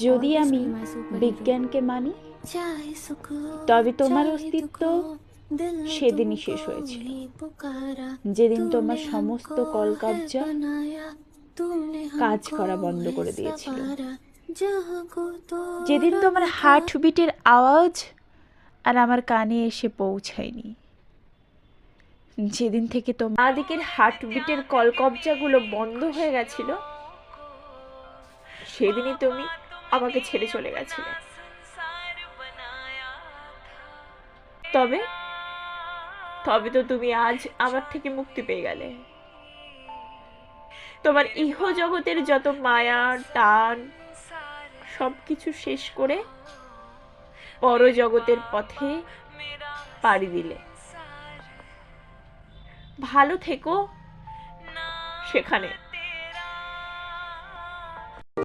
যদি আমি বিজ্ঞানকে মানি, তবে তোমার অস্তিত্ব সেদিনই শেষ হয়েছিল, যেদিন তোমার সমস্ত কলকব্জা কাজ করা বন্ধ করে দিয়েছিল, যেদিন তোমার হার্টবিটের আওয়াজ আর আমার কানে এসে পৌঁছায়নি, যেদিন থেকে তোমার দিকের হার্টবিটের কলকব্জাগুলো বন্ধ হয়ে গেছিল, সেদিনই তুমি আমাকে ছেড়ে চলে গেছিলে। তবে তবে তো তুমি আজ আমার থেকে মুক্তি পেয়ে গেলে। তোমার ইহ জগতের যত মায়া টান সবকিছু শেষ করে পরজগতের পথে পাড়ি দিলে। ভালো থেকো সেখানে।